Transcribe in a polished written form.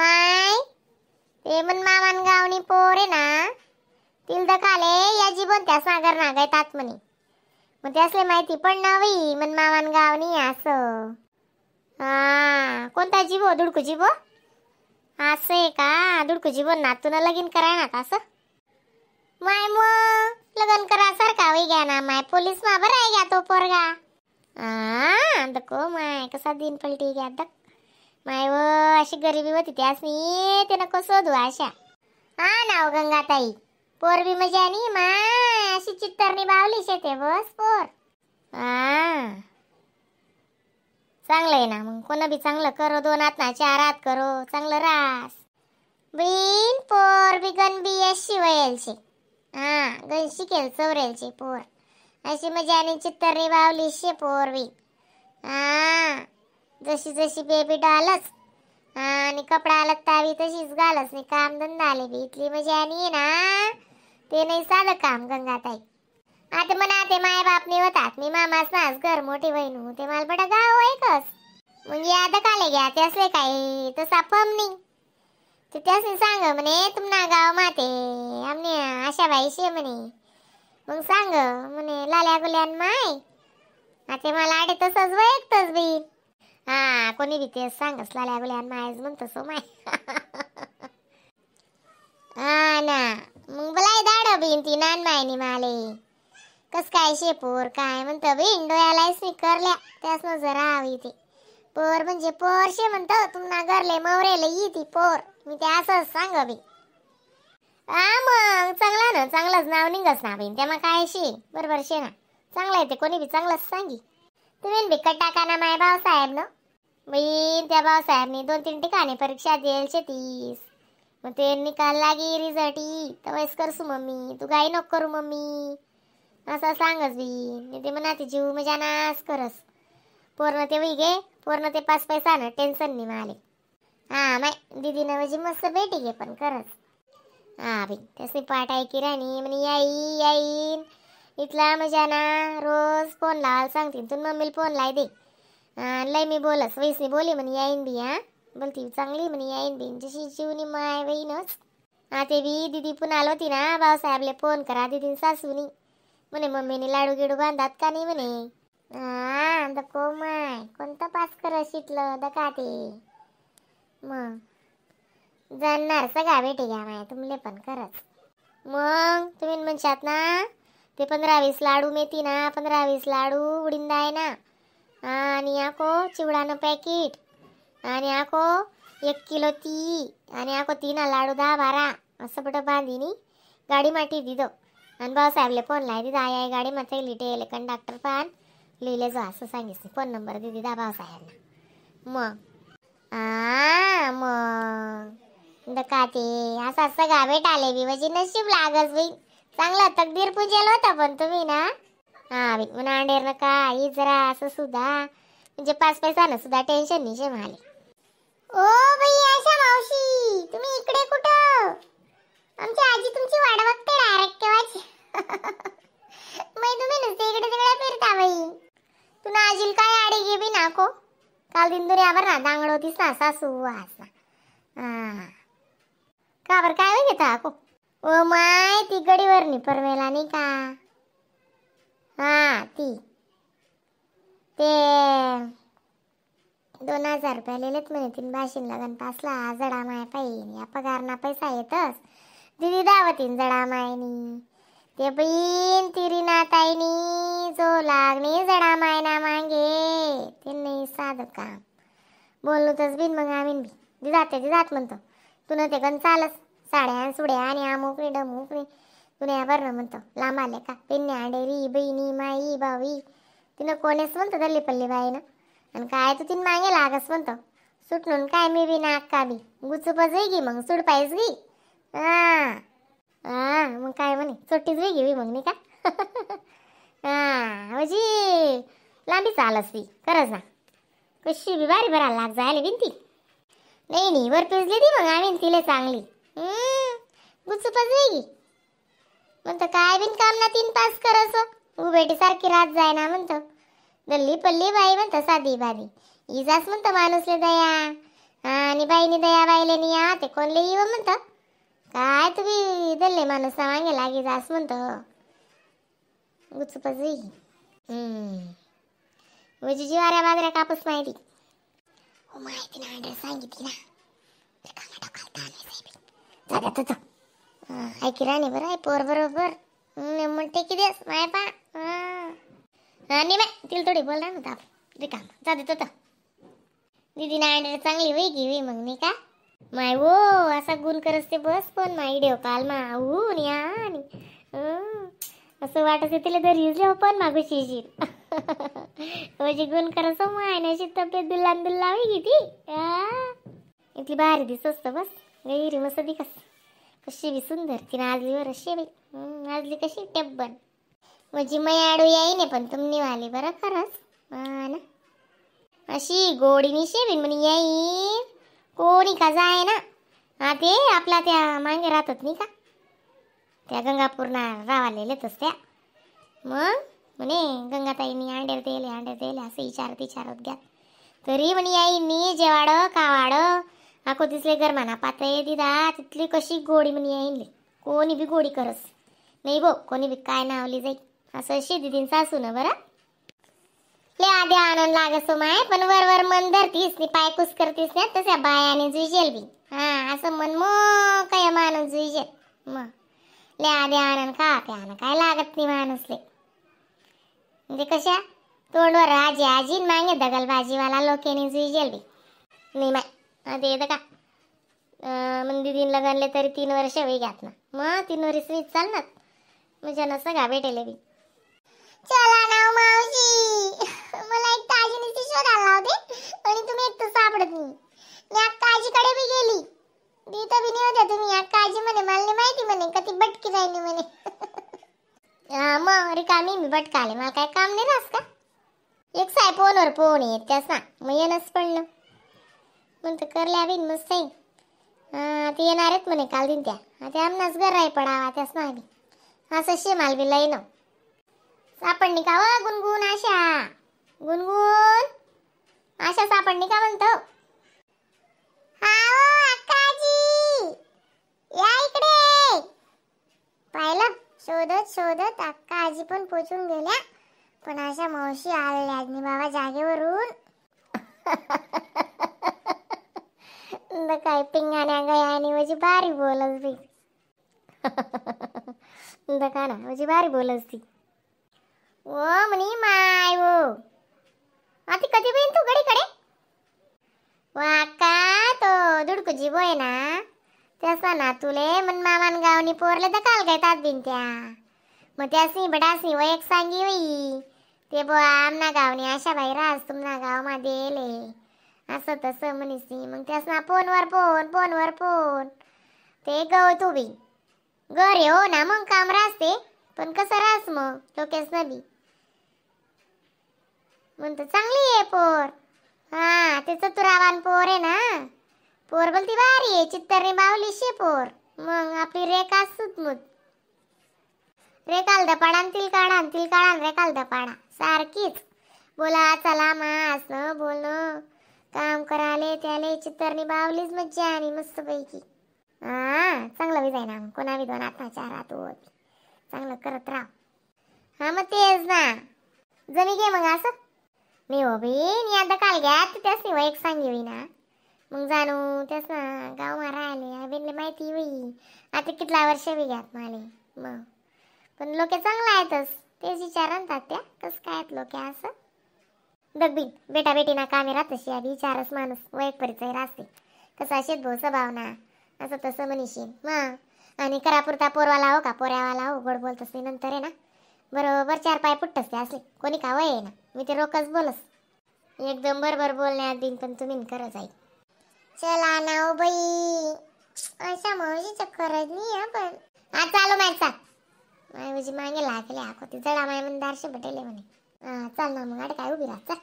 माय ते मन मामान गावनी पोर आहे ना तिल दखाले या जीवन त्या सागर नागायतात म्हणे. मग त्यासले माहिती पण नवी मन मामान गावनी असं. हा कोणता जीवो दुडकू जीवो असं आहे का? दुडकू जीवन नातून लगीन कराय ना का असं? माय मग लगन करा सारखा वही गया ना माय पोलीस मा भराय गया तो पोरगा. दको माय कसा दिन पलटी गया दक माय व अशी गरिबी होती त्यासनी ते नको शोधू आशा. हा नाव गंगाताई पोर बी मजा नाही माय अशी चित्तरनी बावली शेते बस पोर. चांगलं आहे ना मग कोण बी चांगलं करो दोन हात ना चार हात करो चांगलं रास बीन पोर बी गण बी अशी वयलचे. गण शिकेल चवरेलचे पोर अशी मजा आणि चित्तरनी बावली शे पोर बी. जशी जशी बेबी डालच आणि कपडा लत्ता बी तशीच घालच नाही काम धंदा आले बी इतली मजा नाही ना ते नाही साधं काम गंगाताई. आता म्हणा ते माय बापनी होतात मी मामाच नाच घर मोठी बहीण ते मला बडा गाव ऐकस मग याद काले घ्या ते असले काही तसा फम नाही ते त्यासनी सांग म्हणे तुमना गाव माते आमने आशाबाई शे म्हणे. मग सांग म्हणे लाल्या गुल्यान माय आता मला आडे तसंच वैकतच बी. कोणी बी तेच सांगस लाल्या गुल्यान मायच म्हणतो सो माय. ना मग बलाई दाड बीन ती नान मायनी माले कस काय शेपोर काय म्हणतं बीन डोळ्यालाच मी करल्या त्यास जरा हवी ते पोर म्हणजे पोर शे म्हणतं तुम्हाला घरले मवरेले ही ती पोर मी ते असंच सांग बी. मग चांगला ना चांगलंच नाव निघस ना बीन त्यामा काय शे बरोबर शे ना चांगलं आहे ते कोणी बी चांगलंच सांगी. तुम्ही बी टाका ना माय भाऊसाहेब न बीन त्या भाऊसाहेबनी 2-3 ठिकाणी परीक्षा देल शेतीस मग ते निकाल लागी रिझल्ट ई तवैस करसू मम्मी तू काही नको करू मम्मी असं सांगस बी. ते म्हणा ते जीव मजा नास करस पूर्ण ते वही गे पूर्ण ते 5 पैसा ना टेन्शन नाही माले. माय दीदीनं म्हणजे मस्त भेटी घे पण करस. बी त्याची पाठ ऐकी राणी म्हणे येईन इथला मजा ना रोज फोन लावायला सांगतील तू मम्मीला फोन लाय दे लय मी बोलस वैसनी बोली म्हणे येईन बी. बोलती चांगली म्हणे येईन बी जशी जीवनी माय वहीनच. ते बी दीदी पुन्हा आलो होती ना भाऊसाहेबले फोन करा दीदीन सासूनी म्हणे मम्मीने लाडू गिडू बांधात का नाही म्हणे. दको माय कोणतं पास कर शिकलं दका ते मग जाणार सगळा भेटी घ्या माय तुमले पण करत. मग तुम्ही म्हणशात ना ते 15-20 लाडू मेथी ना 15-20 लाडू उडींदा आहे ना आणि आको चिवडानं पॅकेट आणि आको 1 किलो ती आणि आको 3 लाडू 10-12 असं बटं बांधीनी गाडी माटी दिदो आणि भाऊसाहेबले फोन लाय दिदा आई गाडी मात्र लिटेले कंडक्टर पान लिहिले जा असं सांगितलं फोन नंबर दिदी दा भाऊसाहेबना. मग दका ते असा सगळा भेटाले बी म्हणजे नशीब लागस बी चांगला तकदीर पूजेल होता पण तुम्ही ना. बी म्हणा अंडेर नका ही जरा असं सुद्धा म्हणजे 5 पैसा ना सुद्धा टेन्शन नाही शे माले. ओ बाई आशा मावशी तुम्ही इकडे कुठं? आमची आजी तुमची वाट बघते डायरेक्ट केव्हाची. बाई तुम्ही नुसते इकडे तिकडे फिरता बाई. तुला आजील काय आडी गे बी नाको काल दिंदुऱ्यावर ना दांगड होतीस ना सासू वास ना. का बरं काय होई घेता को? ओ माय ती गडीवर परमेला नाही का ती ते 2000 रुपये लिहिलेत म्हणे 3 भाषीन लगन पासला जडा माय पाहिजे या पगारना पैसा येतस दीदी दावतीन जडा मायनी ते बहीण तिरी नाताईनी जो लागणे जडा मायना मांगे ते नाही साधं काम बोललो तस बिन मग आम्ही बी दिदात म्हणतो तुला ते गण चालस साड्या सुड्या आणि अमुकणी डमुकणी तुला बरं म्हणतो लांब आले का पिन्या डेरी बहिणी माई बावी तिनं कोणीच म्हणतो दल्ली पल्ली बाईनं आणि काय तू तिन मागे लागस म्हणतो सुटणून काय मी बी नाक का बी गुचूपच गी मग सुड पाहिज गी. मग काय म्हणे चोट्टीच वेगळी मग नाही का. म्हणजे लांबी चालस ती खरंच ना कशी बी बारी भरायला लाग जायला बिनती नाही वर पेजली ती मग आम्ही तिला चांगली गुचूपच वेगळी म्हणतो काय बिन काम ना 3 पास करस उभेटी सारखी रात जाय ना म्हणतो गल्ली पल्ली बाई म्हणतो साधी बाधी इजास म्हणतो माणूसले दया आणि बाईनी दया बाईलेनी या ते कोणले येव म्हणतं काय तुम्ही दल्ले माणूस ना मागे लागे जास म्हणतं गुचपच वजी जीवाऱ्या बाजऱ्या कापूस माहिती हो माहिती ना अंडर सांगितली ना ऐकी राणी बरं आहे पोर बरोबर म्हणते की देस माय पा नाही बाय तिला थोडी बोल ना ताप रिकाम जा देत होता दीदी ना अंडर चांगली वय की वे मग नाही का माय वो असा गुण करस ते बस पण माई देव काल मा असं वाटत तिला दरीच लेव पण मागू शिशील म्हणजे गुण करस मायनाची तब्येत दुल्लान दुल्ला होई ती इतली भारी दिसत बस गैरी मस्त दिकस कशी बी सुंदर तिने आजली वर अशी बी आजली कशी टेब्बन म्हणजे मै आडू याई नाही पण तुमनी वाली बरं खरंच ना अशी गोडीनी शेवीन म्हणे याई कोणी का जाय ना हा ते आपला त्या मागे राहतात नाही का त्या गंगापूरना रावालेलेतच त्या मग म्हणे गंगाताईनी अंड्यावर तेले असं विचारत घ्या तरी म्हणे याईनी जेवाड कावाड आखो तिसले गरमाना पातळे दिदा तिथली कशी गोडी म्हणे याईनले कोणी बी गोडी करस नाही बो कोणी बी काय नावली जाई असं शेती सासू ना बरं ले आधी आनंद लागसो माय पण वर मन धरतीस नी पाय कुस करतीस ना तशा बायाने जुईजेल बी असं मन काय माणूस जुईजेल मग ले आधी आनंद का त्यानं काय लागत नाही माणूसले म्हणजे कशा तोंडवर आजी मागे दगल भाजीवाला लोकेने जुईजेल बी नाही माय आता येतं का मग दिदीन लगनले तरी 3 वर्ष होई घ्यात ना मग 3 वर्ष चालणार म्हणजे नसं गा भेटेले बी चला ना मावशी मला एक ताजीनीची शोधायला लावते आणि तुम्ही एक तर सापडत नाही मी आजीकडे बी गेली तिथं बी नाही होत्या तुम्ही आजी म्हणे मला माहिती म्हणे कधी बटकी राहिली म्हणे मग रिकामी मी बटकाले मला काय काम नाही रास का एक साय फोनवर फोन येत त्यास ना मग येणंच पडलं म्हणतं करल्या बिन मस्त आहे ते येणार आहेत म्हणे काल दिन त्या ते आमनाच घर आहे पडावा त्यास ना बी असं शेमाल बी लई न सापडणी का व गुणगुण आशा सापडणी का म्हणतो या इकडे पाहिलं शोधत अक्का आजी पण पोचून गेल्या पण अशा मावशी आल्या आजनी बाबा जागेवरून काय पिंगाण्या गया आणि माझी बारी बोलच बी का ना माझी बारी बोलच ती ओ म्हणी माय वो आता कधी बहीण तू गडीकडे वाका तो दुडकू जीव आहे ना त्याचा ना तुले मन मामान गावनी पोरले तर काल काय तात बिन त्या मग त्यासनी बडासनी व एक सांगी होई ते बो आमना गावनी अशा बाई राज तुमना गाव मा देले असं तसं म्हणीसनी मग त्यासना फोनवर फोन ते गव तू बी घरी हो ना मग काम राहते पण कसं राहस मग लोकेस नदी म्हणतो चांगली आहे पोर ते चतुरावान पोर आहे ना पोर बोलती भारी आहे चित्तरनी बावली शे पोर मग आपली रेखा सुतमुत रेखाल दपाडा तिल काढा रेखाल दपाडा सारखीच बोला चला मास बोलणं काम कराले त्याले चित्तरनी बावलीच मज्जा आणि मस्त पैकी चांगलं बी जाय ना कोणा बी 2 हात 4 हात होत चांगलं करत राह मग तेच ना जमी घे मग असं मी हो बी आता काल घ्या त्यास नाही एक सांगी होई ना मग जाणू त्यास ना गाव मा राहिले बिनले माहिती होई आता कितला वर्ष बी घ्यात माले मग पण लोके चांगला आहेतच तेच विचारतात त्या कसं काय लोके असं दगबीन बेटा बेटीना कामे राहतशी आधी विचारच माणूस वैयक परिचय राहते कसा शेत भाऊ स्वभावना असं तसं म्हणीशीन मग आणि करापुरता पोरवाला हो का पोऱ्यावाला हो गोड बोलतस नाही नंतर आहे ना बरोबर 4 पाय पुट्टस ते असले कोणी का वय आहे ना मी ते रोकच बोलस एकदम बरोबर बोलण्यात बिन पण तुम्ही करत जाईल चला ना बाई अशा मावशी चक्करच नाही आपण चालू मायचा माय म्हणजे मागे लागले आखो ती जडा माय म्हणून 1000 भेटेले म्हणे चाल ना मग अडे काय उभी राहा